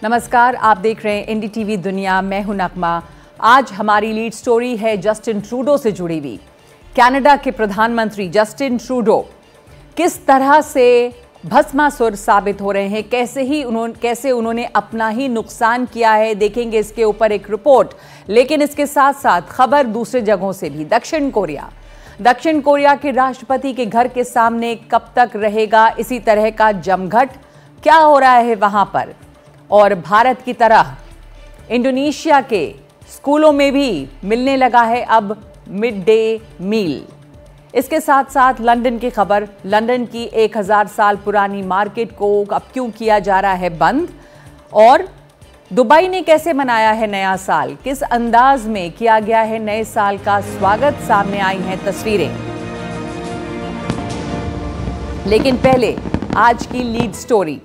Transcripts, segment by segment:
नमस्कार, आप देख रहे हैं एनडीटीवी दुनिया। मैं हूं नगमा। आज हमारी लीड स्टोरी है जस्टिन ट्रूडो से जुड़ी हुई। कनाडा के प्रधानमंत्री जस्टिन ट्रूडो किस तरह से भस्मासुर साबित हो रहे हैं, कैसे उन्होंने अपना ही नुकसान किया है, देखेंगे इसके ऊपर एक रिपोर्ट। लेकिन इसके साथ साथ खबर दूसरे जगहों से भी। दक्षिण कोरिया के राष्ट्रपति के घर के सामने कब तक रहेगा इसी तरह का जमघट? क्या हो रहा है वहां पर? और भारत की तरह इंडोनेशिया के स्कूलों में भी मिलने लगा है अब मिड डे मील। इसके साथ साथ लंदन की खबर। लंदन की 1000 साल पुरानी मार्केट को अब क्यों किया जा रहा है बंद? और दुबई ने कैसे मनाया है नया साल, किस अंदाज में किया गया है नए साल का स्वागत, सामने आई हैं तस्वीरें। लेकिन पहले आज की लीड स्टोरी,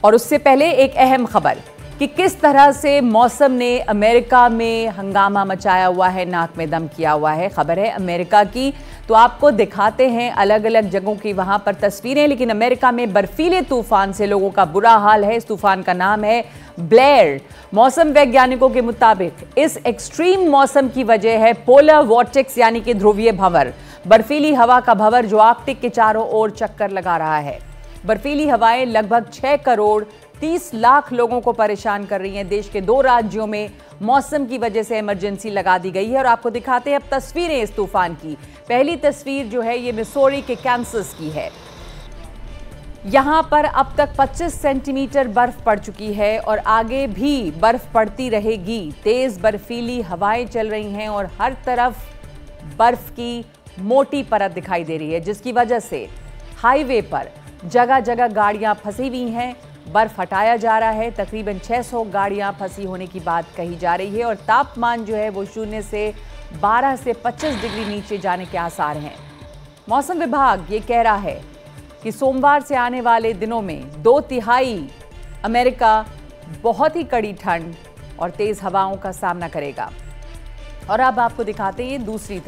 और उससे पहले एक अहम खबर कि किस तरह से मौसम ने अमेरिका में हंगामा मचाया हुआ है, नाक में दम किया हुआ है। खबर है अमेरिका की, तो आपको दिखाते हैं अलग अलग जगहों की वहां पर तस्वीरें। लेकिन अमेरिका में बर्फीले तूफान से लोगों का बुरा हाल है। इस तूफान का नाम है ब्लेयर। मौसम वैज्ञानिकों के मुताबिक इस एक्सट्रीम मौसम की वजह है पोलर वॉर्टेक्स, यानी कि ध्रुवीय भंवर, बर्फीली हवा का भंवर जो आर्कटिक के चारों ओर चक्कर लगा रहा है। बर्फीली हवाएं लगभग 6 करोड़ 30 लाख लोगों को परेशान कर रही हैं। देश के 2 राज्यों में मौसम की वजह से इमरजेंसी लगा दी गई है। और आपको दिखाते हैं अब तस्वीरें इस तूफान की। पहली तस्वीर जो है ये मिसौरी के कैंसस की है। यहां पर अब तक 25 सेंटीमीटर बर्फ पड़ चुकी है और आगे भी बर्फ पड़ती रहेगी। तेज बर्फीली हवाएं चल रही हैं और हर तरफ बर्फ की मोटी परत दिखाई दे रही है, जिसकी वजह से हाईवे पर जगह जगह गाड़ियां फंसी हुई हैं। बर्फ हटाया जा रहा है। तकरीबन 600 गाड़ियां फंसी होने की बात कही जा रही है और तापमान जो है वो 0 से 12 से 25 डिग्री नीचे जाने के आसार हैं। मौसम विभाग ये कह रहा है कि सोमवार से आने वाले दिनों में 2/3 अमेरिका बहुत ही कड़ी ठंड और तेज हवाओं का सामना करेगा। और अब आपको दिखाते हैं दूसरी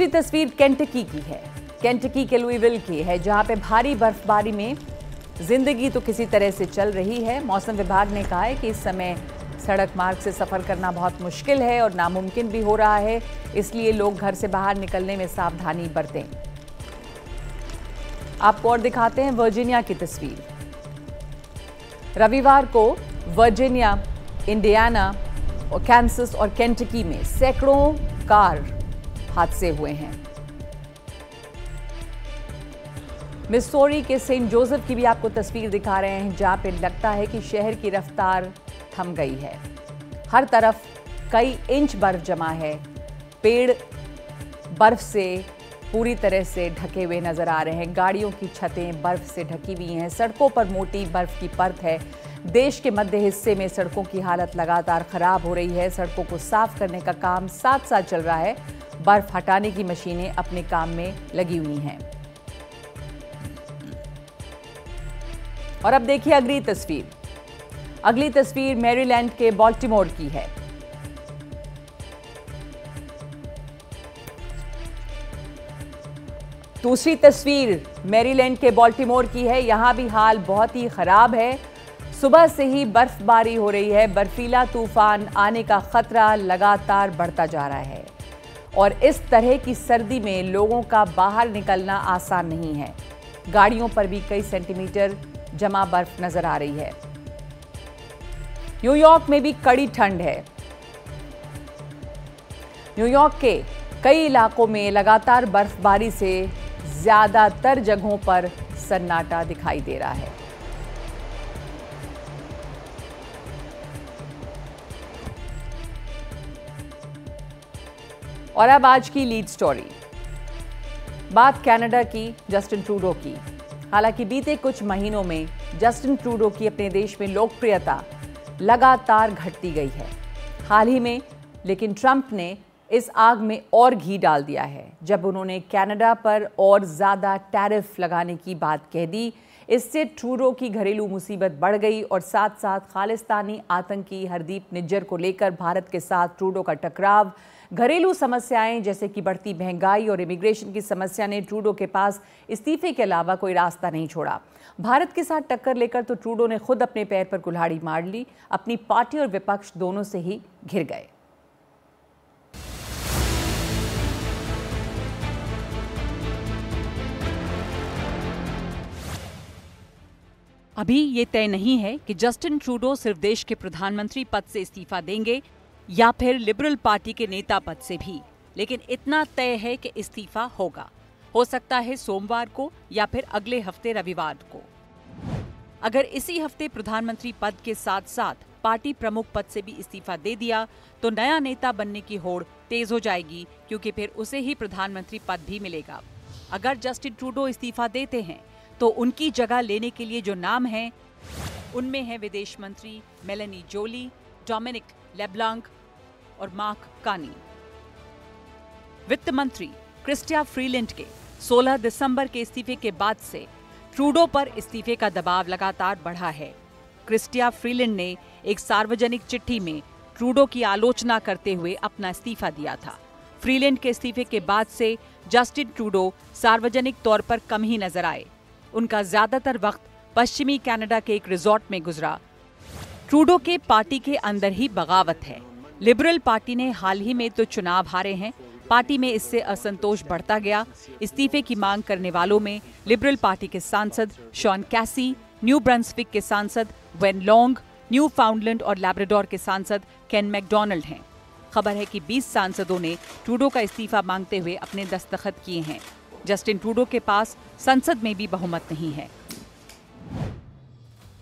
तस्वीर केंटकी की है। केंटकी के लुईविल की है, जहां पे भारी बर्फबारी में जिंदगी तो किसी तरह से चल रही है। मौसम विभाग ने कहा है कि इस समय सड़क मार्ग से सफर करना बहुत मुश्किल है और नामुमकिन भी हो रहा है, इसलिए लोग घर से बाहर निकलने में सावधानी बरतें। आपको और दिखाते हैं वर्जीनिया की तस्वीर। रविवार को वर्जीनिया, इंडियाना और कैंसस और केंटकी में सैकड़ों कार हादसे हुए हैं। मिसौरी के सेंट जोसेफ की भी आपको तस्वीर दिखा रहे हैं, जहां पे लगता है कि शहर की रफ्तार थम गई है। हर तरफ कई इंच बर्फ जमा है। पेड़ बर्फ से पूरी तरह से ढके हुए नजर आ रहे हैं। गाड़ियों की छतें बर्फ से ढकी हुई हैं। सड़कों पर मोटी बर्फ की परत है। देश के मध्य हिस्से में सड़कों की हालत लगातार खराब हो रही है। सड़कों को साफ करने का काम साथ साथ चल रहा है। बर्फ हटाने की मशीनें अपने काम में लगी हुई हैं। और अब देखिए अगली तस्वीर मैरीलैंड के बाल्टीमोर की है। दूसरी तस्वीर मैरीलैंड के बाल्टीमोर की है। यहां भी हाल बहुत ही खराब है। सुबह से ही बर्फबारी हो रही है। बर्फीला तूफान आने का खतरा लगातार बढ़ता जा रहा है और इस तरह की सर्दी में लोगों का बाहर निकलना आसान नहीं है। गाड़ियों पर भी कई सेंटीमीटर जमा बर्फ नजर आ रही है। न्यूयॉर्क में भी कड़ी ठंड है। न्यूयॉर्क के कई इलाकों में लगातार बर्फबारी से ज्यादातर जगहों पर सन्नाटा दिखाई दे रहा है। और अब आज की लीड स्टोरी, बात कनाडा की, जस्टिन ट्रूडो की। हालांकि बीते कुछ महीनों में जस्टिन ट्रूडो की अपने देश में लोकप्रियता लगातार घटती गई है। हाल ही में लेकिन ट्रंप ने इस आग में और घी डाल दिया है, जब उन्होंने कनाडा पर और ज़्यादा टैरिफ लगाने की बात कह दी। इससे ट्रूडो की घरेलू मुसीबत बढ़ गई और साथ साथ खालिस्तानी आतंकी हरदीप निज्जर को लेकर भारत के साथ ट्रूडो का टकराव घरेलू समस्याएं जैसे कि बढ़ती महंगाई और इमिग्रेशन की समस्या ने ट्रूडो के पास इस्तीफे के अलावा कोई रास्ता नहीं छोड़ा। भारत के साथ टक्कर लेकर तो ट्रूडो ने खुद अपने पैर पर कुल्हाड़ी मार ली, अपनी पार्टी और विपक्ष दोनों से ही घिर गए। अभी ये तय नहीं है कि जस्टिन ट्रूडो सिर्फ देश के प्रधानमंत्री पद से इस्तीफा देंगे या फिर लिबरल पार्टी के नेता पद से भी, लेकिन इतना तय है कि इस्तीफा होगा। हो सकता है सोमवार को या फिर अगले हफ्ते रविवार को। अगर इसी हफ्ते प्रधानमंत्री पद के साथ साथ पार्टी प्रमुख पद से भी इस्तीफा दे दिया तो नया नेता बनने की होड़ तेज हो जाएगी, क्योंकि फिर उसे ही प्रधानमंत्री पद भी मिलेगा। अगर जस्टिन ट्रूडो इस्तीफा देते हैं तो उनकी जगह लेने के लिए जो नाम हैं उनमें है विदेश मंत्री मेलेनी जोली, डोमिनिक लेब्लांक और मार्क कार्नी। वित्त मंत्री क्रिस्टिया फ्रीलैंड के 16 दिसंबर के इस्तीफे के बाद से ट्रूडो पर इस्तीफे का दबाव लगातार बढ़ा है। क्रिस्टिया फ्रीलैंड ने एक सार्वजनिक चिट्ठी में ट्रूडो की आलोचना करते हुए अपना इस्तीफा दिया था। फ्रीलैंड के इस्तीफे के बाद से जस्टिन ट्रूडो सार्वजनिक तौर पर कम ही नजर आए। उनका ज्यादातर वक्त पश्चिमी कनाडा के एक रिजॉर्ट में गुजरा। ट्रूडो के पार्टी के अंदर ही बगावत है। लिबरल पार्टी ने हाल ही में तो चुनाव हारे हैं, पार्टी में इससे असंतोष बढ़ता गया। इस्तीफे की मांग करने वालों में लिबरल पार्टी के सांसद शॉन कैसी, न्यू ब्रंसविक के सांसद वेन लॉन्ग, न्यू फाउंडलैंड और लैब्राडोर के सांसद केन मैकडोनाल्ड हैं। खबर है कि 20 सांसदों ने ट्रूडो का इस्तीफा मांगते हुए अपने दस्तखत किए हैं। जस्टिन ट्रूडो के पास संसद में भी बहुमत नहीं है।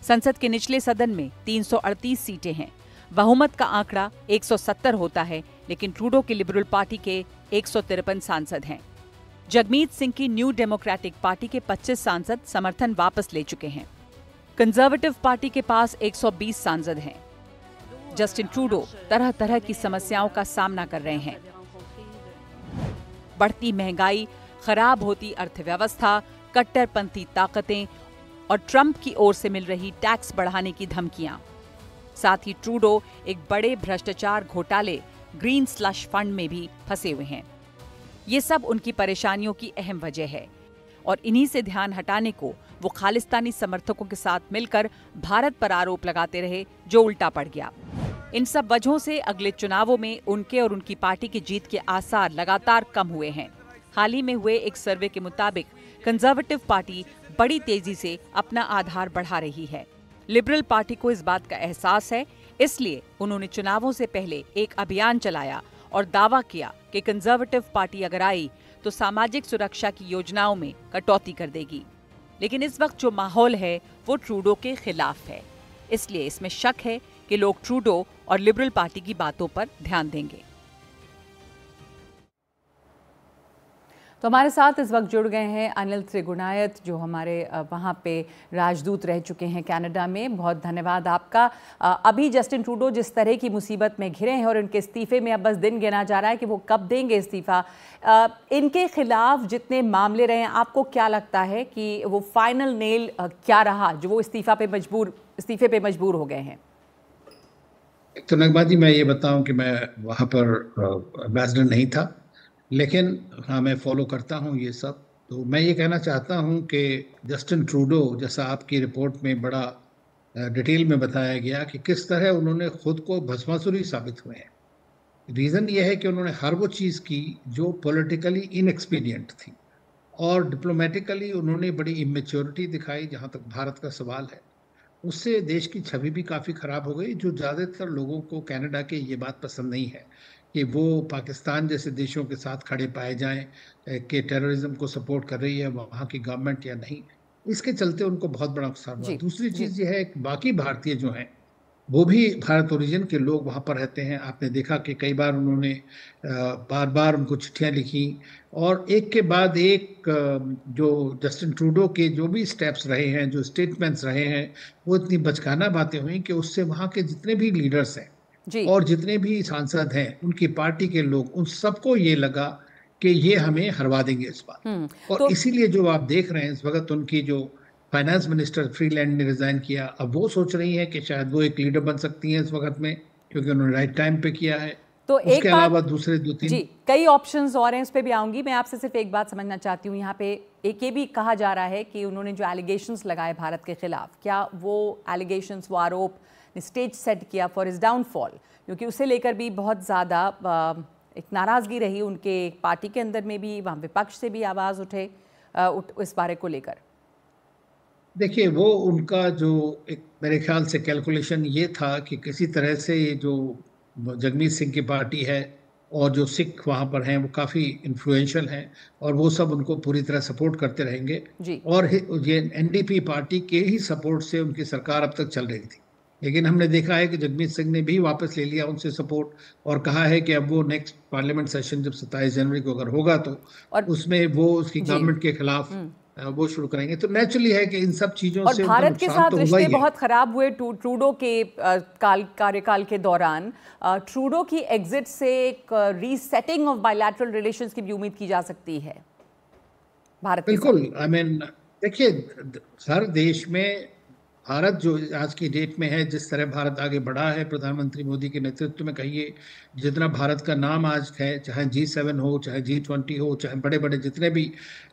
संसद के निचले सदन में 338 सीटें हैं। बहुमत का आंकड़ा 170 होता है, लेकिन ट्रूडो की लिबरल पार्टी के 153 सांसद हैं। जगमीत सिंह की न्यू डेमोक्रेटिक पार्टी के 25 सांसद समर्थन वापस ले चुके हैं। कंजर्वेटिव पार्टी के पास 120 सांसद हैं। जस्टिन ट्रूडो तरह तरह की समस्याओं का सामना कर रहे हैं। बढ़ती महंगाई, खराब होती अर्थव्यवस्था, कट्टरपंथी ताकतें और ट्रंप की ओर से मिल रही टैक्स बढ़ाने की धमकियां। साथ ही ट्रूडो एक बड़े भ्रष्टाचार घोटाले ग्रीन स्लश फंड में भी फंसे हुए हैं। ये सब उनकी परेशानियों की अहम वजह है और इन्हीं से ध्यान हटाने को वो खालिस्तानी समर्थकों के साथ मिलकर भारत पर आरोप लगाते रहे, जो उल्टा पड़ गया। इन सब वजहों से अगले चुनावों में उनके और उनकी पार्टी की जीत के आसार लगातार कम हुए हैं। हाल ही में हुए एक सर्वे के मुताबिक कंजर्वेटिव पार्टी बड़ी तेजी से अपना आधार बढ़ा रही है। लिबरल पार्टी को इस बात का एहसास है, इसलिए उन्होंने चुनावों से पहले एक अभियान चलाया और दावा किया कि कंजर्वेटिव पार्टी अगर आई तो सामाजिक सुरक्षा की योजनाओं में कटौती कर देगी। लेकिन इस वक्त जो माहौल है वो ट्रूडो के खिलाफ है, इसलिए इसमें शक है कि लोग ट्रूडो और लिबरल पार्टी की बातों पर ध्यान देंगे। तो हमारे साथ इस वक्त जुड़ गए हैं अनिल त्रिगुणायत, जो हमारे वहाँ पे राजदूत रह चुके हैं कनाडा में। बहुत धन्यवाद आपका। अभी जस्टिन ट्रूडो जिस तरह की मुसीबत में घिरे हैं और इनके इस्तीफे में अब बस दिन गिना जा रहा है कि वो कब देंगे इस्तीफा। इनके खिलाफ जितने मामले रहे हैं, आपको क्या लगता है कि वो फाइनल नेल क्या रहा जो वो इस्तीफे पे मजबूर हो गए हैं? तो नगमा जी, मैं ये बताऊं कि मैं वहाँ पर एम्बेसडर नहीं था, लेकिन हाँ, मैं फॉलो करता हूँ ये सब। तो मैं ये कहना चाहता हूँ कि जस्टिन ट्रूडो, जैसा आपकी रिपोर्ट में बड़ा डिटेल में बताया गया कि किस तरह उन्होंने खुद को भस्मासुरी साबित हुए हैं। रीज़न ये है कि उन्होंने हर वो चीज़ की जो पॉलिटिकली इनएक्सपीडियंट थी और डिप्लोमेटिकली उन्होंने बड़ी इमेच्योरिटी दिखाई। जहाँ तक भारत का सवाल है, उससे देश की छवि भी काफ़ी ख़राब हो गई। जो ज़्यादातर लोगों को कनाडा के ये बात पसंद नहीं है कि वो पाकिस्तान जैसे देशों के साथ खड़े पाए जाएं कि टेररिज्म को सपोर्ट कर रही है वहाँ की गवर्नमेंट या नहीं। इसके चलते उनको बहुत बड़ा नुकसान हुआ। दूसरी चीज़ ये है, बाकी भारतीय जो हैं वो भी भारत ओरिजिन के लोग वहाँ पर रहते हैं। आपने देखा कि कई बार उन्होंने बार बार उनको चिट्ठियाँ लिखी और एक के बाद एक जो जस्टिन ट्रूडो के जो भी स्टेप्स रहे हैं, जो स्टेटमेंट्स रहे हैं, वो इतनी बचकाना बातें हुई कि उससे वहाँ के जितने भी लीडर्स हैं और जितने भी सांसद हैं, उनकी पार्टी के लोग, उन सबको ये लगा कि ये हमें हरवा देंगे इस बार। और तो इसीलिए जो आप देख रहे हैं इस वक्त, उनकी जो फाइनेंस मिनिस्टर फ्रीलैंड ने रिजाइन किया, अब वो सोच रही हैं कि शायद वो एक लीडर बन सकती हैं इस वक्त में, क्योंकि उन्होंने राइट टाइम पे किया है। तो उसके अलावा दूसरे 2-3 जी कई ऑप्शंस और हैं, उस पर भी आऊंगी। मैं आपसे सिर्फ एक बात समझना चाहती हूँ, यहाँ पे एक ये भी कहा जा रहा है कि उन्होंने जो एलिगेशंस लगाए भारत के खिलाफ, क्या वो एलिगेशंस, वो आरोप ने स्टेज सेट किया फॉर हिज डाउनफॉल? क्योंकि उसे लेकर भी बहुत ज़्यादा एक नाराज़गी रही उनके पार्टी के अंदर में भी, वहाँ विपक्ष से भी आवाज़ उठे इस बारे को लेकर। देखिए, वो उनका जो एक मेरे ख्याल से कैलकुलेशन ये था कि किसी तरह से ये जो जगमीत सिंह की पार्टी है और जो सिख वहाँ पर हैं वो काफ़ी इन्फ्लुएंशियल हैं और वो सब उनको पूरी तरह सपोर्ट करते रहेंगे। जी और ये एनडीपी पार्टी के ही सपोर्ट से उनकी सरकार अब तक चल रही थी। लेकिन हमने देखा है कि जगमीत सिंह ने भी वापस ले लिया उनसे सपोर्ट और कहा है कि अब वो नेक्स्ट पार्लियामेंट सेशन जब 27 जनवरी को अगर होगा तो और उसमें वो उसकी गवर्नमेंट के खिलाफ वो शुरू करेंगे। तो नेचुरली है कि इन सब चीजों और से भारत के साथ तो रिश्ते बहुत खराब हुए ट्रूडो के कार्यकाल के दौरान। ट्रूडो की एग्जिट से एक रीसेटिंग ऑफ बायलैटरल रिलेशंस की भी उम्मीद की जा सकती है भारत के साथ। बिल्कुल। आई मीन देखिए, हर देश में भारत जो आज की डेट में है, जिस तरह भारत आगे बढ़ा है प्रधानमंत्री मोदी के नेतृत्व में, कहिए जितना भारत का नाम आज है, चाहे G7 हो, चाहे G20 हो, चाहे बड़े बड़े जितने भी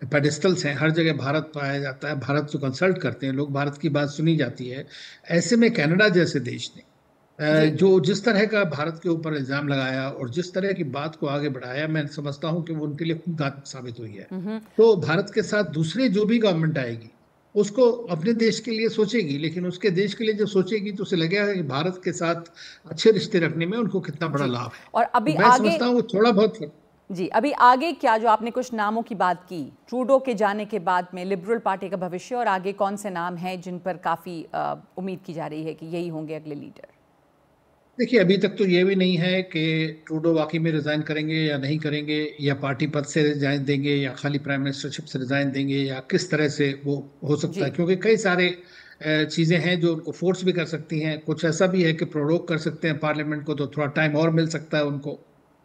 पेडिस्टल्स हैं, हर जगह भारत पाया जाता है। भारत जो कंसल्ट करते हैं लोग, भारत की बात सुनी जाती है। ऐसे में कनाडा जैसे देश ने जो जिस तरह का भारत के ऊपर इल्जाम लगाया और जिस तरह की बात को आगे बढ़ाया, मैं समझता हूं कि वो उनके लिए खूब घातक साबित हुई है। तो भारत के साथ दूसरे जो भी गवर्नमेंट आएगी उसको अपने देश के लिए सोचेगी, लेकिन उसके देश के लिए जब सोचेगी तो उसे लगेगा कि भारत के साथ अच्छे रिश्ते रखने में उनको कितना बड़ा लाभ है। और अभी तो मैं समझता हूँ थोड़ा बहुत जी अभी आगे क्या, जो आपने कुछ नामों की बात की ट्रूडो के जाने के बाद में, लिबरल पार्टी का भविष्य और आगे कौन से नाम हैं जिन पर काफी उम्मीद की जा रही है कि यही होंगे अगले लीडर? देखिए, अभी तक तो ये भी नहीं है कि ट्रूडो वाकई में रिजाइन करेंगे या नहीं करेंगे, या पार्टी पद से रिजाइन देंगे, या खाली प्राइम मिनिस्टरशिप से रिजाइन देंगे, या किस तरह से वो हो सकता है। क्योंकि कई सारे चीजें हैं जो उनको फोर्स भी कर सकती हैं। कुछ ऐसा भी है कि प्रोरोग कर सकते हैं पार्लियामेंट को, तो थोड़ा टाइम और मिल सकता है उनको।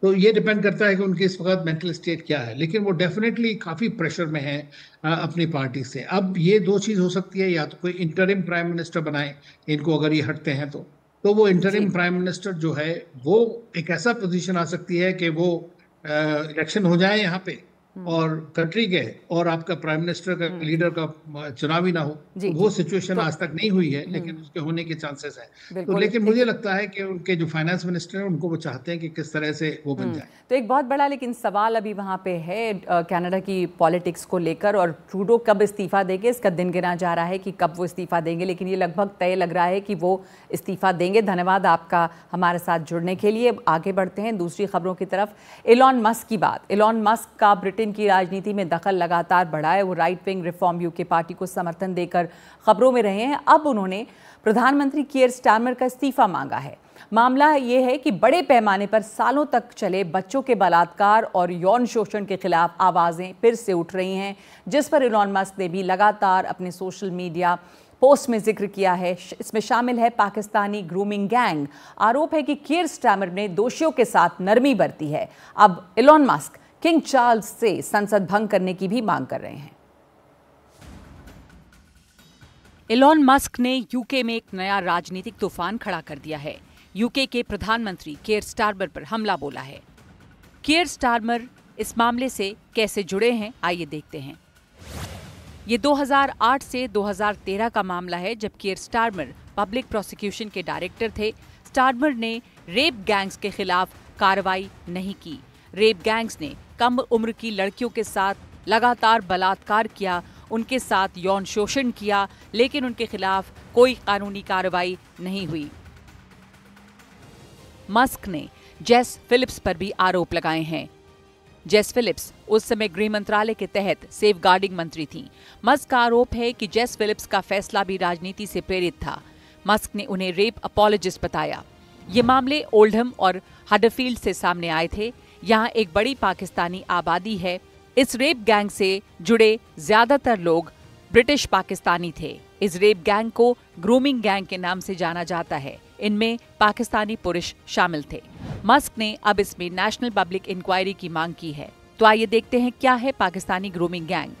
तो ये डिपेंड करता है कि उनकी इस वक्त मेंटल स्टेट क्या है। लेकिन वो डेफिनेटली काफी प्रेशर में है अपनी पार्टी से। अब ये दो चीज हो सकती है, या तो कोई इंटरिम प्राइम मिनिस्टर बनाए इनको, अगर ये हटते हैं तो वो इंटरिम प्राइम मिनिस्टर जो है वो एक ऐसा पोजीशन आ सकती है कि वो इलेक्शन हो जाए यहाँ पे और कंट्री के, और आपका प्राइम मिनिस्टर का लीडर का चुनाव ही ना हो। तो वो सिचुएशन आज तक नहीं हुई है, लेकिन उसके होने के चांसेस है। तो लेकिन मुझे लगता है कि उनके जो फाइनेंस मिनिस्टर हैं उनको वो चाहते हैं कि किस तरह से वो बन जाए। तो एक बहुत बड़ा लेकिन सवाल अभी वहाँ पे है कनाडा की पॉलिटिक्स को लेकर, और ट्रूडो कब इस्तीफा देंगे इसका दिन गिना जा रहा है कि कब वो इस्तीफा देंगे, लेकिन ये लगभग तय लग रहा है कि वो इस्तीफा देंगे। धन्यवाद आपका हमारे साथ जुड़ने के लिए। आगे बढ़ते हैं दूसरी खबरों की तरफ। इलॉन मस्क की बात। इलॉन मस्क का ब्रिटेन की राजनीति में दखल लगातार बढ़ा है। वो right wing reform UK party को समर्थन देकर खबरों में रहे हैं। अब उन्होंने प्रधानमंत्री कीयर स्टारमर का इस्तीफा मांगा है। मामला यह है कि बड़े पैमाने पर सालों तक चले बच्चों के बलात्कार और यौन शोषण के खिलाफ आवाजें फिर से उठ रही हैं, जिस पर इलॉन मस्क ने भी लगातार अपने सोशल मीडिया पोस्ट में जिक्र किया है। इसमें शामिल है पाकिस्तानी ग्रूमिंग गैंग। आरोप है कि कीयर स्टारमर ने दोषियों के साथ नरमी बरती है। अब इलॉन मस्क किंग चार्ल्स से संसद भंग करने की भी मांग कर रहे हैं। इलॉन मस्क ने यूके में एक नया राजनीतिक तूफान खड़ा कर दिया है। यूके के प्रधानमंत्री कीयर स्टारमर पर हमला बोला है। कीयर स्टारमर इस मामले से कैसे जुड़े हैं, आइए देखते हैं। ये 2008 से 2013 का मामला है, जब कीयर स्टारमर पब्लिक प्रोसिक्यूशन के डायरेक्टर थे। स्टारमर ने रेप गैंग्स के खिलाफ कार्रवाई नहीं की। रेप गैंग्स ने कम उम्र की लड़कियों के साथ लगातार बलात्कार किया, उनके साथ यौन शोषण किया, लेकिन उनके खिलाफ कोई कानूनी कार्रवाई नहीं हुई। मस्क ने जेस फिलिप्स पर भी आरोप लगाए हैं। जेस फिलिप्स उस समय गृह मंत्रालय के तहत सेफगार्डिंग मंत्री थीं। मस्क का आरोप है कि जेस फिलिप्स का फैसला भी राजनीति से प्रेरित था। मस्क ने उन्हें रेप अपॉलोजिस्ट बताया। ये मामले ओल्डहम और हडरफील्ड से सामने आए थे। यहाँ एक बड़ी पाकिस्तानी आबादी है। इस रेप गैंग से जुड़े ज्यादातर लोग ब्रिटिश पाकिस्तानी थे। इस रेप गैंग को ग्रूमिंग गैंग के नाम से जाना जाता है। इनमें पाकिस्तानी पुरुष शामिल थे। मस्क ने अब इसमें नेशनल पब्लिक इंक्वायरी की मांग की है। तो आइए देखते हैं क्या है पाकिस्तानी ग्रूमिंग गैंग।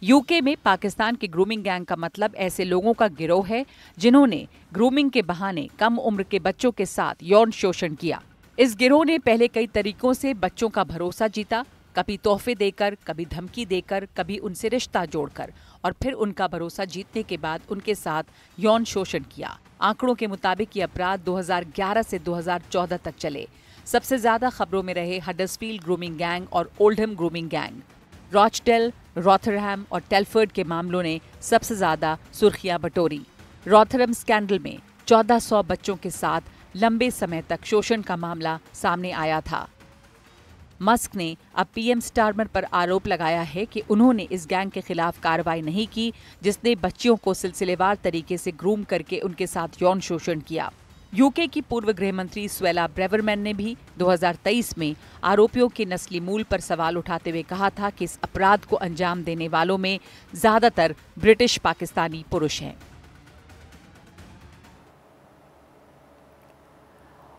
यूके में पाकिस्तान के ग्रूमिंग गैंग का मतलब ऐसे लोगों का गिरोह है जिन्होंने ग्रूमिंग के बहाने कम उम्र के बच्चों के साथ यौन शोषण किया। इस गिरोह ने पहले कई तरीकों से बच्चों का भरोसा जीता, कभी तोहफे देकर, कभी धमकी देकर, कभी उनसे रिश्ता जोड़कर और फिर उनका भरोसा जीतने के बाद उनके साथ यौन शोषण किया। आंकड़ों के मुताबिक ये अपराध 2011 से 2014 तक चले। सबसे ज्यादा खबरों में रहे हडर्सफील्ड ग्रूमिंग गैंग और ओल्डहम ग्रूमिंग गैंग। रॉचडेल, रॉथरहैम और टेलफोर्ड के मामलों ने सबसे ज्यादा सुर्खियां बटोरी। रॉथरहम स्कैंडल में 1400 बच्चों के साथ लंबे समय तक शोषण का मामला सामने आया था। मस्क ने अब पीएम स्टारमर पर आरोप लगाया है कि उन्होंने इस गैंग के खिलाफ कार्रवाई नहीं की जिसने बच्चियों को सिलसिलेवार तरीके से ग्रूम करके उनके साथ यौन शोषण किया। यूके की पूर्व गृह मंत्री स्वेला ब्रेवरमैन ने भी 2023 में आरोपियों के नस्ली मूल पर सवाल उठाते हुए कहा था कि इस अपराध को अंजाम देने वालों में ज्यादातर ब्रिटिश पाकिस्तानी पुरुष हैं।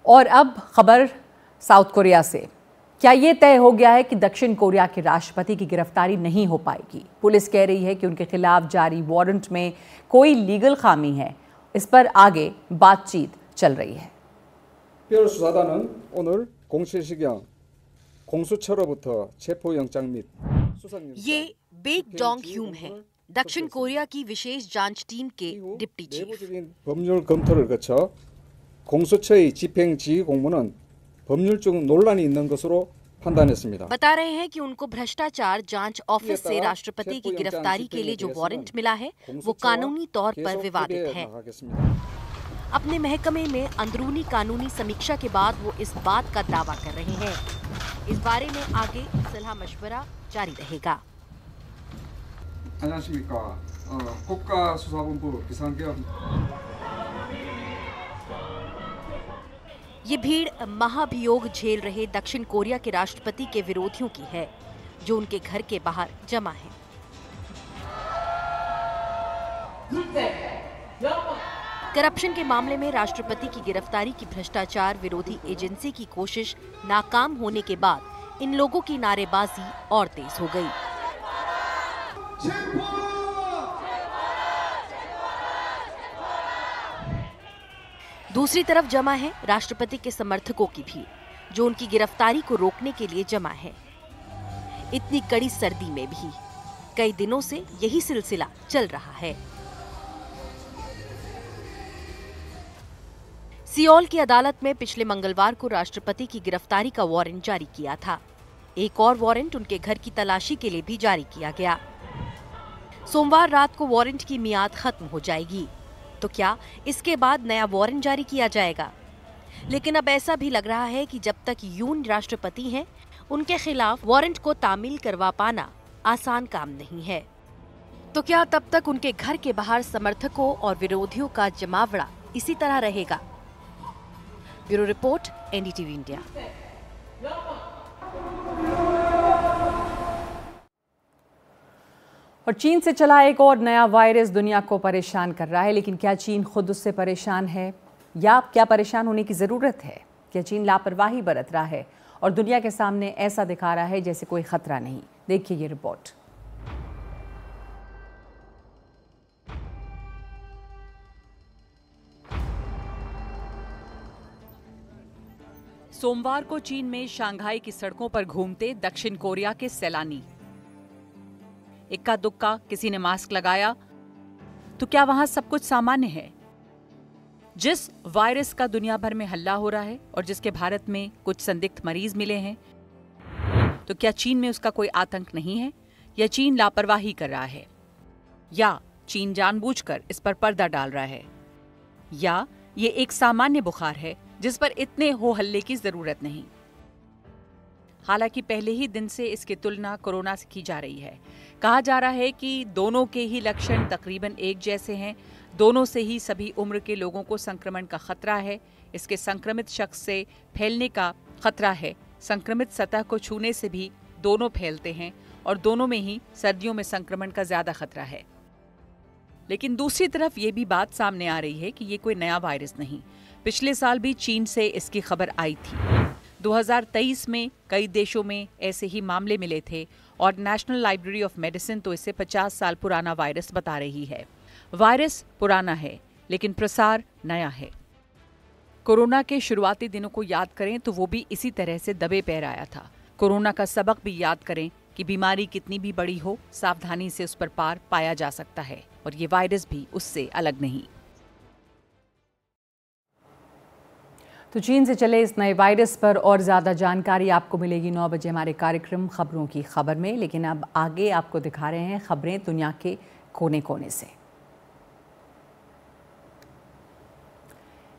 और अब खबर साउथ कोरिया से। क्या ये तय हो गया है कि दक्षिण कोरिया के राष्ट्रपति की गिरफ्तारी नहीं हो पाएगी? पुलिस कह रही है कि उनके खिलाफ जारी वारंट में कोई लीगल खामी है। इस पर आगे बातचीत चल रही है। 특별 수사단은 오늘 공실시경 공수처로부터 체포영장 및 수상영장 ये बेक डोंग ह्यूम है, दक्षिण कोरिया की विशेष जांच टीम के डिप्टी चीफ। 내부적인 법률 검토를 거쳐 공수처의 집행 지휘 공무는 법률적 논란이 있는 것으로 판단했습니다। बता रहे हैं कि उनको भ्रष्टाचार जांच ऑफिस से राष्ट्रपति की गिरफ्तारी के लिए जो वारंट मिला है वो कानूनी तौर पर विवादित है। अपने महकमे में अंदरूनी कानूनी समीक्षा के बाद वो इस बात का दावा कर रहे हैं। इस बारे में आगे सलाह मशवरा जारी रहेगा। 안녕하십니까. 국가수사본부 비상계엄 ये भीड़ महाभियोग झेल रहे दक्षिण कोरिया के राष्ट्रपति के विरोधियों की है जो उनके घर के बाहर जमा है। करप्शन के मामले में राष्ट्रपति की गिरफ्तारी की भ्रष्टाचार विरोधी एजेंसी की कोशिश नाकाम होने के बाद इन लोगों की नारेबाजी और तेज हो गई। दूसरी तरफ जमा है राष्ट्रपति के समर्थकों की भीड़ जो उनकी गिरफ्तारी को रोकने के लिए जमा है। इतनी कड़ी सर्दी में भी कई दिनों से यही सिलसिला चल रहा है। सियोल की अदालत में पिछले मंगलवार को राष्ट्रपति की गिरफ्तारी का वारंट जारी किया था। एक और वारंट उनके घर की तलाशी के लिए भी जारी किया गया। सोमवार रात को वारंट की मियाद खत्म हो जाएगी, तो क्या इसके बाद नया वारंट जारी किया जाएगा? लेकिन अब ऐसा भी लग रहा है कि जब तक यून राष्ट्रपति हैं, उनके खिलाफ वारंट को तामील करवा पाना आसान काम नहीं है। तो क्या तब तक उनके घर के बाहर समर्थकों और विरोधियों का जमावड़ा इसी तरह रहेगा? Bureau report, NDTV India. और चीन से चला एक और नया वायरस दुनिया को परेशान कर रहा है, लेकिन क्या चीन खुद उससे परेशान है या क्या परेशान होने की ज़रूरत है? क्या चीन लापरवाही बरत रहा है और दुनिया के सामने ऐसा दिखा रहा है जैसे कोई खतरा नहीं? देखिए ये रिपोर्ट। सोमवार को चीन में शंघाई की सड़कों पर घूमते दक्षिण कोरिया के सैलानी। इक्का दुक्का किसी ने मास्क लगाया, तो क्या वहां सब कुछ सामान्य है? जिस वायरस का दुनिया भर में हल्ला हो रहा है और जिसके भारत में कुछ संदिग्ध मरीज मिले हैं, तो क्या चीन में उसका कोई आतंक नहीं है या चीन लापरवाही कर रहा है या चीन जानबूझकर इस पर पर्दा डाल रहा है या ये एक सामान्य बुखार है जिस पर इतने हो हल्ले की जरूरत नहीं? हालांकि पहले ही दिन से इसकी तुलना कोरोना से की जा रही है। कहा जा रहा है कि दोनों के ही लक्षण तकरीबन एक जैसे हैं, दोनों से ही सभी उम्र के लोगों को संक्रमण का खतरा है, इसके संक्रमित शख्स से फैलने का खतरा है, संक्रमित सतह को छूने से भी दोनों फैलते हैं और दोनों में ही सर्दियों में संक्रमण का ज्यादा खतरा है। लेकिन दूसरी तरफ ये भी बात सामने आ रही है कि ये कोई नया वायरस नहीं। पिछले साल भी चीन से इसकी खबर आई थी। 2023 में कई देशों में ऐसे ही मामले मिले थे और नेशनल लाइब्रेरी ऑफ मेडिसिन तो इसे 50 साल पुराना वायरस बता रही है। वायरस पुराना है लेकिन प्रसार नया है। कोरोना के शुरुआती दिनों को याद करें तो वो भी इसी तरह से दबे पैर आया था। कोरोना का सबक भी याद करें कि बीमारी कितनी भी बड़ी हो, सावधानी से उस पर पार पाया जा सकता है और ये वायरस भी उससे अलग नहीं। तो चीन से चले इस नए वायरस पर और ज़्यादा जानकारी आपको मिलेगी 9 बजे हमारे कार्यक्रम खबरों की खबर में। लेकिन अब आगे आपको दिखा रहे हैं खबरें दुनिया के कोने कोने से।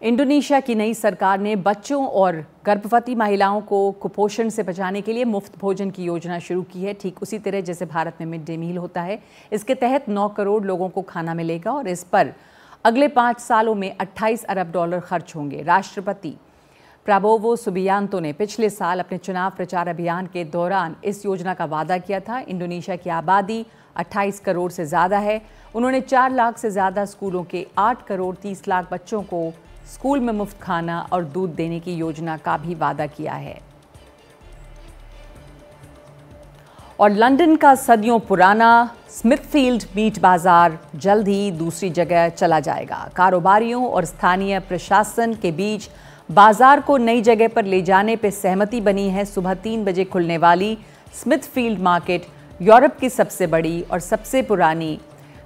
इंडोनेशिया की नई सरकार ने बच्चों और गर्भवती महिलाओं को कुपोषण से बचाने के लिए मुफ्त भोजन की योजना शुरू की है, ठीक उसी तरह जैसे भारत में मिड डे मील होता है। इसके तहत 9 करोड़ लोगों को खाना मिलेगा और इस पर अगले 5 सालों में 28 अरब डॉलर खर्च होंगे। राष्ट्रपति प्राबोवो सुबियांतो ने पिछले साल अपने चुनाव प्रचार अभियान के दौरान इस योजना का वादा किया था। इंडोनेशिया की आबादी 28 करोड़ से ज़्यादा है। उन्होंने 4 लाख से ज़्यादा स्कूलों के 8 करोड़ 30 लाख बच्चों को स्कूल में मुफ्त खाना और दूध देने की योजना का भी वादा किया है। और लंदन का सदियों पुराना स्मिथफील्ड मीट बाजार जल्द ही दूसरी जगह चला जाएगा। कारोबारियों और स्थानीय प्रशासन के बीच बाजार को नई जगह पर ले जाने पर सहमति बनी है। सुबह 3 बजे खुलने वाली स्मिथफील्ड मार्केट यूरोप की सबसे बड़ी और सबसे पुरानी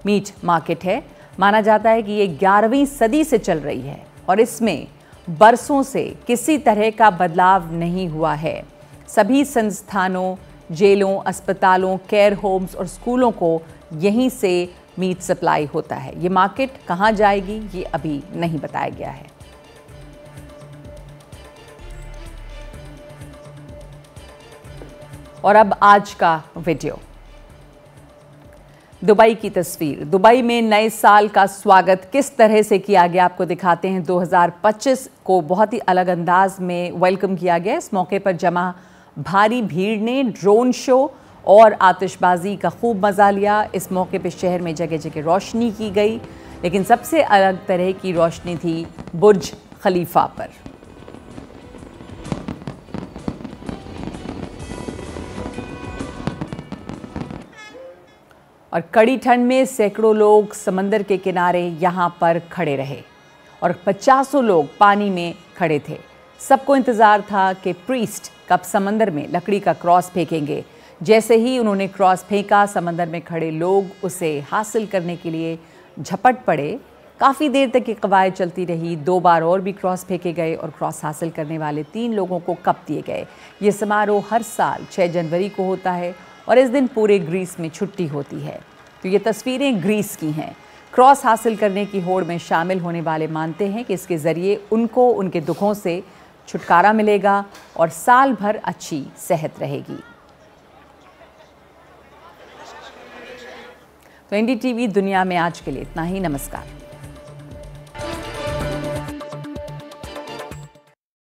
मीट मार्केट है। माना जाता है कि ये 11वीं सदी से चल रही है और इसमें बरसों से किसी तरह का बदलाव नहीं हुआ है। सभी संस्थानों, जेलों, अस्पतालों, केयर होम्स और स्कूलों को यहीं से मीट सप्लाई होता है। ये मार्केट कहाँ जाएगी ये अभी नहीं बताया गया है। और अब आज का वीडियो, दुबई की तस्वीर। दुबई में नए साल का स्वागत किस तरह से किया गया आपको दिखाते हैं। 2025 को बहुत ही अलग अंदाज में वेलकम किया गया। इस मौके पर जमा भारी भीड़ ने ड्रोन शो और आतिशबाजी का खूब मजा लिया। इस मौके पर शहर में जगह जगह रोशनी की गई, लेकिन सबसे अलग तरह की रोशनी थी बुर्ज खलीफा पर। और कड़ी ठंड में सैकड़ों लोग समंदर के किनारे यहाँ पर खड़े रहे और 50 लोग पानी में खड़े थे। सबको इंतज़ार था कि प्रीस्ट कब समंदर में लकड़ी का क्रॉस फेंकेंगे। जैसे ही उन्होंने क्रॉस फेंका, समंदर में खड़े लोग उसे हासिल करने के लिए झपट पड़े। काफ़ी देर तक ये कवायद चलती रही। 2 बार और भी क्रॉस फेंके गए और क्रॉस हासिल करने वाले 3 लोगों को कप दिए गए। ये समारोह हर साल 6 जनवरी को होता है और इस दिन पूरे ग्रीस में छुट्टी होती है। तो ये तस्वीरें ग्रीस की हैं। क्रॉस हासिल करने की होड़ में शामिल होने वाले मानते हैं कि इसके ज़रिए उनको उनके दुखों से छुटकारा मिलेगा और साल भर अच्छी सेहत रहेगी। तो एनडीटीवी दुनिया में आज के लिए इतना ही। नमस्कार।